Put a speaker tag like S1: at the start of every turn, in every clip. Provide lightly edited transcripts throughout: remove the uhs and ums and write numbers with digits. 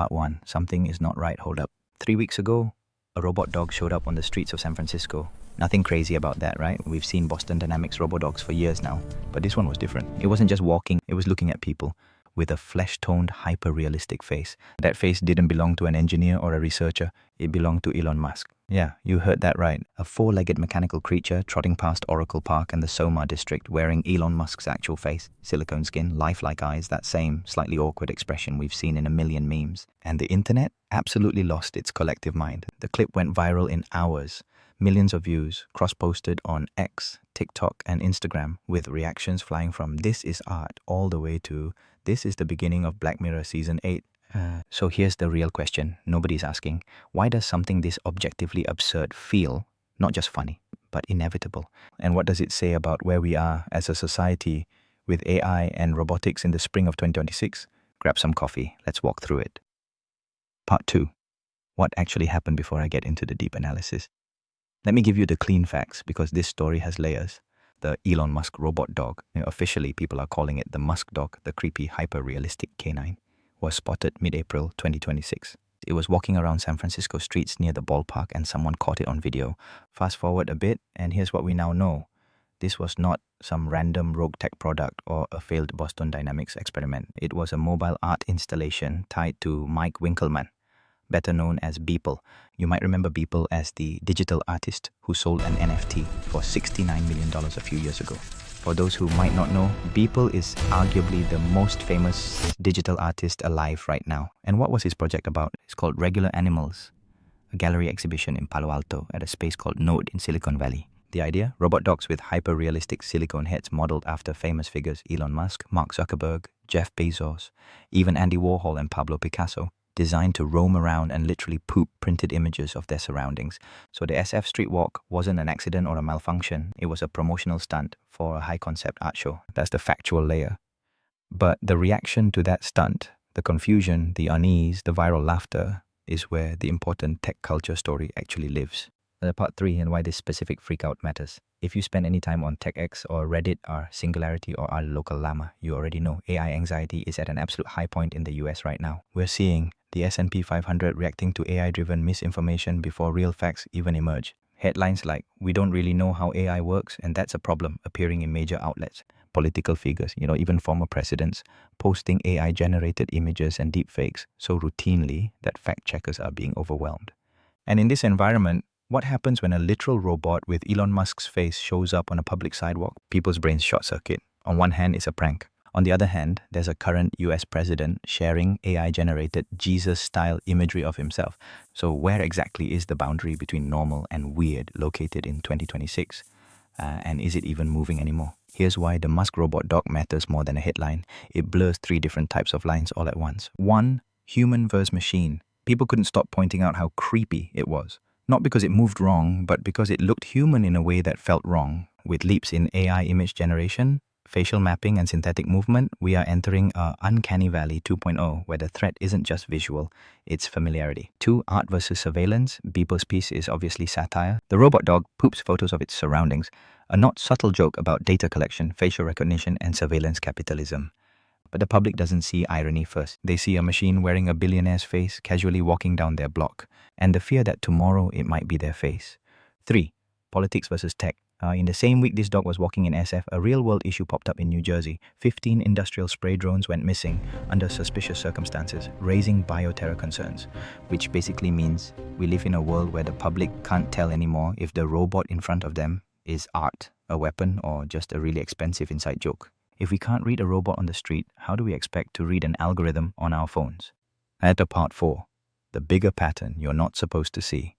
S1: Part 1. Something is not right. Hold up. 3 weeks ago, a robot dog showed up on the streets of San Francisco. Nothing crazy about that, right? We've seen Boston Dynamics robodogs for years now. But this one was different. It wasn't just walking, it was looking at people with a flesh-toned, hyper-realistic face. That face didn't belong to an engineer or a researcher. It belonged to Elon Musk. Yeah, you heard that right. A four-legged mechanical creature trotting past Oracle Park and the Soma district wearing Elon Musk's actual face. Silicone skin, lifelike eyes, that same slightly awkward expression we've seen in a million memes. And the internet absolutely lost its collective mind. The clip went viral in hours. Millions of views, cross-posted on X, TikTok, and Instagram, with reactions flying from "this is art" all the way to "this is the beginning of Black Mirror Season 8. So here's the real question nobody's asking. Why does something this objectively absurd feel not just funny, but inevitable? And what does it say about where we are as a society with AI and robotics in the spring of 2026? Grab some coffee. Let's walk through it. Part 2. What actually happened before I get into the deep analysis? Let me give you the clean facts because this story has layers. The Elon Musk robot dog, officially people are calling it the Musk dog, the creepy, hyper-realistic canine, was spotted mid-April 2026. It was walking around San Francisco streets near the ballpark and someone caught it on video. Fast forward a bit and here's what we now know. This was not some random rogue tech product or a failed Boston Dynamics experiment. It was a mobile art installation tied to Mike Winkelmann, better known as Beeple. You might remember Beeple as the digital artist who sold an NFT for $69 million a few years ago. For those who might not know, Beeple is arguably the most famous digital artist alive right now. And what was his project about? It's called Regular Animals, a gallery exhibition in Palo Alto at a space called Node in Silicon Valley. The idea? Robot dogs with hyper-realistic silicone heads modeled after famous figures Elon Musk, Mark Zuckerberg, Jeff Bezos, even Andy Warhol and Pablo Picasso, designed to roam around and literally poop printed images of their surroundings. So the SF Street Walk wasn't an accident or a malfunction. It was a promotional stunt for a high-concept art show. That's the factual layer. But the reaction to that stunt, the confusion, the unease, the viral laughter, is where the important tech culture story actually lives. Part 3 and why this specific freakout matters. If you spend any time on TechX or Reddit or Singularity or our local llama, you already know AI anxiety is at an absolute high point in the US right now. We're seeing the S&P 500 reacting to AI-driven misinformation before real facts even emerge. Headlines like, "We don't really know how AI works, and that's a problem," appearing in major outlets. Political figures, even former presidents, posting AI-generated images and deepfakes so routinely that fact-checkers are being overwhelmed. And in this environment, what happens when a literal robot with Elon Musk's face shows up on a public sidewalk? People's brains short circuit. On one hand, it's a prank. On the other hand, there's a current US president sharing AI-generated Jesus-style imagery of himself. So where exactly is the boundary between normal and weird located in 2026? And is it even moving anymore? Here's why the Musk robot dog matters more than a headline. It blurs 3 different types of lines all at once. 1, human versus machine. People couldn't stop pointing out how creepy it was. Not because it moved wrong, but because it looked human in a way that felt wrong. With leaps in AI image generation, facial mapping, and synthetic movement, we are entering a Uncanny Valley 2.0, where the threat isn't just visual, it's familiarity. 2, art versus surveillance. Beeple's piece is obviously satire. The robot dog poops photos of its surroundings, a not subtle joke about data collection, facial recognition, and surveillance capitalism. But the public doesn't see irony first. They see a machine wearing a billionaire's face, casually walking down their block, and the fear that tomorrow it might be their face. 3, politics versus tech. In the same week this dog was walking in SF, a real-world issue popped up in New Jersey. 15 industrial spray drones went missing under suspicious circumstances, raising bioterror concerns, which basically means we live in a world where the public can't tell anymore if the robot in front of them is art, a weapon, or just a really expensive inside joke. If we can't read a robot on the street, how do we expect to read an algorithm on our phones? Add to part 4, the bigger pattern you're not supposed to see.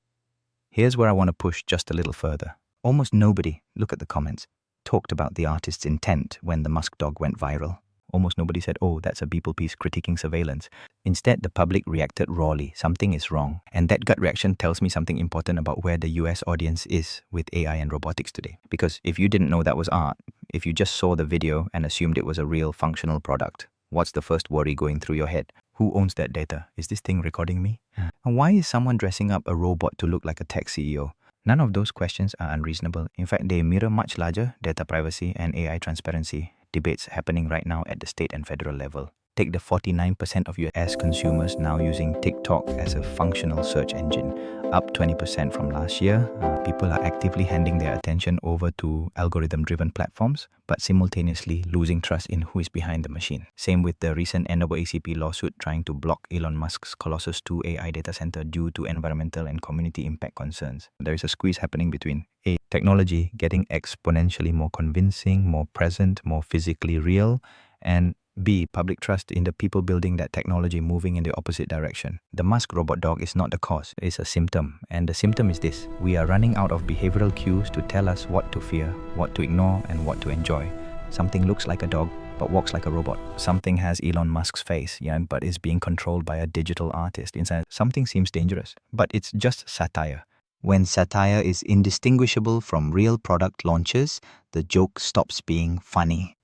S1: Here's where I want to push just a little further. Almost nobody, look at the comments, talked about the artist's intent when the Musk dog went viral. Almost nobody said, "Oh, that's a Beeple piece critiquing surveillance." Instead, the public reacted rawly. Something is wrong. And that gut reaction tells me something important about where the US audience is with AI and robotics today. Because if you didn't know that was art, if you just saw the video and assumed it was a real functional product, what's the first worry going through your head? Who owns that data? Is this thing recording me? And why is someone dressing up a robot to look like a tech CEO? None of those questions are unreasonable. In fact, they mirror much larger data privacy and AI transparency debates happening right now at the state and federal level. Take the 49% of US consumers now using TikTok as a functional search engine, up 20% from last year. People are actively handing their attention over to algorithm-driven platforms, but simultaneously losing trust in who is behind the machine. Same with the recent NAACP lawsuit trying to block Elon Musk's Colossus 2 AI data center due to environmental and community impact concerns. There is a squeeze happening between A, technology getting exponentially more convincing, more present, more physically real, and B, public trust in the people building that technology moving in the opposite direction. The Musk robot dog is not the cause, it's a symptom. And the symptom is this: we are running out of behavioral cues to tell us what to fear, what to ignore, and what to enjoy. Something looks like a dog, but walks like a robot. Something has Elon Musk's face, but is being controlled by a digital artist. Inside, something seems dangerous, but it's just satire. When satire is indistinguishable from real product launches, the joke stops being funny.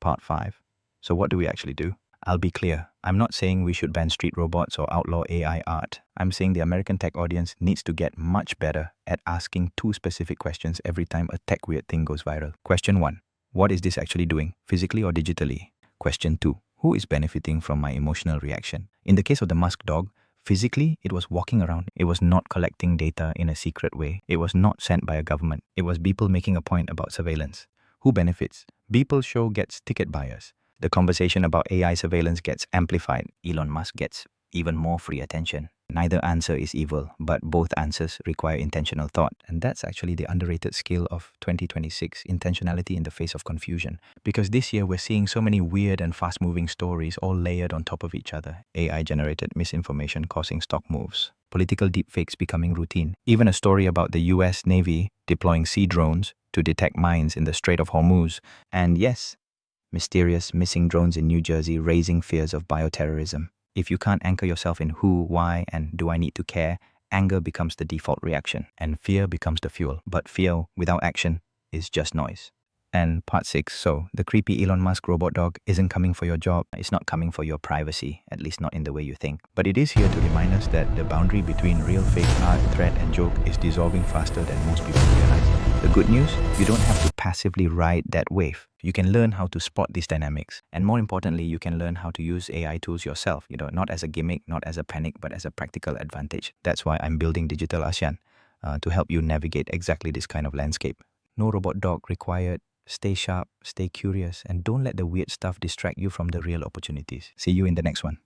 S1: Part 5. So what do we actually do? I'll be clear. I'm not saying we should ban street robots or outlaw AI art. I'm saying the American tech audience needs to get much better at asking 2 specific questions every time a tech weird thing goes viral. Question 1. What is this actually doing, physically or digitally? Question 2. Who is benefiting from my emotional reaction? In the case of the Musk dog, physically, it was walking around. It was not collecting data in a secret way. It was not sent by a government. It was Beeple making a point about surveillance. Who benefits? Beeple's show gets ticket buyers. The conversation about AI surveillance gets amplified. Elon Musk gets even more free attention. Neither answer is evil, but both answers require intentional thought. And that's actually the underrated skill of 2026, intentionality in the face of confusion. Because this year we're seeing so many weird and fast-moving stories all layered on top of each other. AI-generated misinformation causing stock moves. Political deepfakes becoming routine. Even a story about the US Navy deploying sea drones to detect mines in the Strait of Hormuz. And yes, mysterious missing drones in New Jersey raising fears of bioterrorism. If you can't anchor yourself in who, why, and do I need to care, anger becomes the default reaction, and fear becomes the fuel. But fear without action is just noise. And part 6, so the creepy Elon Musk robot dog isn't coming for your job. It's not coming for your privacy, at least not in the way you think. But it is here to remind us that the boundary between real, fake, art, threat, and joke is dissolving faster than most people realize. The good news, you don't have to passively ride that wave. You can learn how to spot these dynamics. And more importantly, you can learn how to use AI tools yourself, not as a gimmick, not as a panic, but as a practical advantage. That's why I'm building Digital Asean to help you navigate exactly this kind of landscape. No robot dog required. Stay sharp, stay curious, and don't let the weird stuff distract you from the real opportunities. See you in the next one.